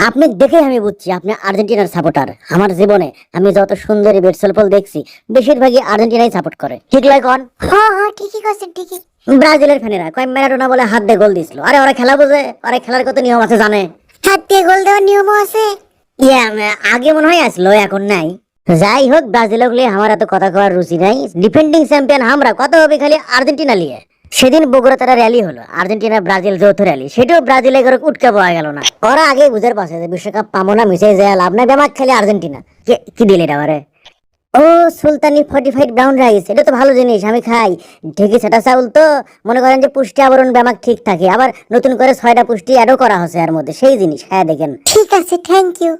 আপনি দেখে আমি বুঝছি আপনি আর্জেন্টিনার সাপোর্টার। আমার জীবনে আমি যত সুন্দরী বেটসেলফল দেখছি বেশিরভাগই আর্জেন্টিনাই সাপোর্ট করে, ঠিক লয় কোন? হ্যাঁ হ্যাঁ ঠিকই করছেন ঠিকই। ব্রাজিলের ফ্যানেরা কয় ম্যারাডোনা বলে হাত দিয়ে গোল দিছিল। আরে ওরা খেলা বোঝে, ওরা খেলার কত নিয়ম আছে জানে। হাত দিয়ে গোল দেওয়ার নিয়মও আছে। আগে মনে হয় আসলো, এখন নাই। যাই হোক, ব্রাজিলের লিয়ে আমার এত কথা কওয়ার রুচি নাই। ডিফেন্ডিং চ্যাম্পিয়ন আমরা, কথা হবে খালি আর্জেন্টিনা লিয়ে। সেদিন বগুড়া তারা র্যালি হলো, আর্জেন্টিনা ব্রাজিল যৌথ র্যালি, সেটাও ব্রাজিলে করে উঠকে পাওয়া গেল না। ওরা আগে বুঝার পাশে যে বিশ্বকাপ পাবো না, মিশে যায় লাভ নাই, বেমাক খেলে আর্জেন্টিনা। কি দিলে এটা আমারে? ও সুলতানি ফর্টিফাইড ব্রাউন রাইস, এটা তো ভালো জিনিস, আমি খাই। ঠিকই, সেটা চাউল তো মনে করেন যে পুষ্টি আবরণ ব্যামাক ঠিক থাকে। আবার নতুন করে 6টা পুষ্টি অ্যাডও করা হচ্ছে এর মধ্যে, সেই জিনিস হ্যাঁ দেখেন। ঠিক আছে, থ্যাংক ইউ।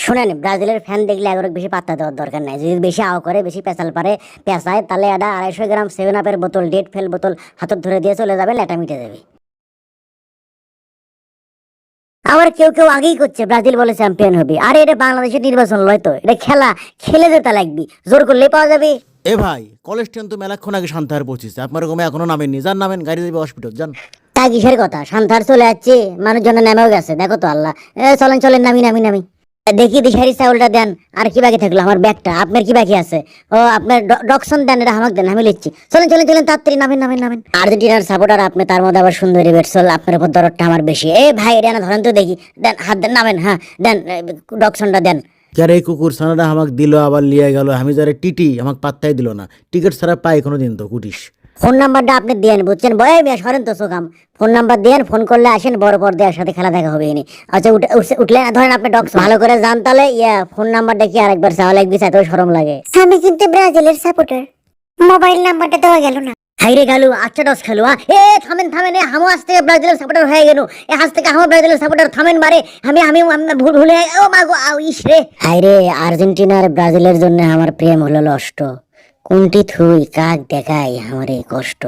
শুনেন, ব্রাজিলের ফ্যান দেখলে এগারো বেশি পাত্তা দেওয়ার দরকার নাই। যদি বেশি আও করে, বেশি পেঁচাল পারে, পেঁচায়, তাহলে এটা 250 গ্রাম 7 আপের বোতল, ডেট ফেল বোতল হাতত ধরে দিয়ে চলে যাবে, লেটা মিটে যাবে। আবার কেউ কেউ আগেই করছে ব্রাজিল বলে চ্যাম্পিয়ন হবে। আরে এটা বাংলাদেশের নির্বাচন লয় তো, এটা খেলা, খেলে যেতে লাগবি, জোর করলে পাওয়া যাবে। এ ভাই, কলেজ ট্রেন তো মেলাক্ষণ আগে শান্তাহার পৌঁছেছে, আপনার রকমে এখনো নামেননি। যান নামেন, গাড়ি দেবে হসপিটাল যান। তা কিসের কথা, শান্তার চলে যাচ্ছে, মানুষজন নেমেও গেছে, দেখো তো আল্লাহ। চলেন চলেন, নামি নামি নামি। দেখি দিশারি চাউলটা দেন। আর কি বাকি থাকলো? আমার ব্যাগটা। আপনার কি বাকি আছে? ও আপনার ডকসন দেন, এটা আমাকে দেন, আমি লিখছি। চলেন চলেন চলেন, তাড়াতাড়ি নামেন নামেন নামেন। আর্জেন্টিনার সাপোর্টার আপনি, তার মধ্যে আবার সুন্দরী বেটসল, আপনার উপর দরদটা আমার বেশি। এ ভাই, এটা না ধরেন তো দেখি, দেন হাত দেন, নামেন, হ্যাঁ দেন, ডকসনটা দেন। যারা এই কুকুর ছানাটা আমাকে দিল আবার লিয়ে গেল, আমি যারা টিটি আমাকে পাত্তাই দিল না। টিকিট ছাড়া পাই কোনো দিন তো কুটিস। ফোন নাম্বারটা আপনি দেন, বুঝছেন? বয় মিয়া সরেন তো সোকাম। ফোন নাম্বার দেন, ফোন করলে আসেন, বড় পর্দার সাথে খেলা দেখা হবে এনে। আচ্ছা উঠলে ধরেন আপনি ডক্স ভালো করে জান, তাহলে ফোন নাম্বারটা কি আরেকবার চাওয়া লাগবে? এত শরম লাগে। আমি কিন্তু ব্রাজিলের সাপোর্টার, মোবাইল নাম্বারটা দেওয়া গেল না। হাইরে গালু, আচ্ছা ডস খেলো। এ থামেন থামেন, হামো আজ থেকে ব্রাজিলের সাপোর্টার হয়ে গেল। আজ থেকে হামো ব্রাজিলের সাপোর্টার, থামেন বারে। আমি আমি ভুলে ও মাগো ইস রে। হাইরে, আর্জেন্টিনার ব্রাজিলের জন্য আমার প্রেম হলো নষ্ট। কোনটি থুই কাক দেখাই আমার এই কষ্ট।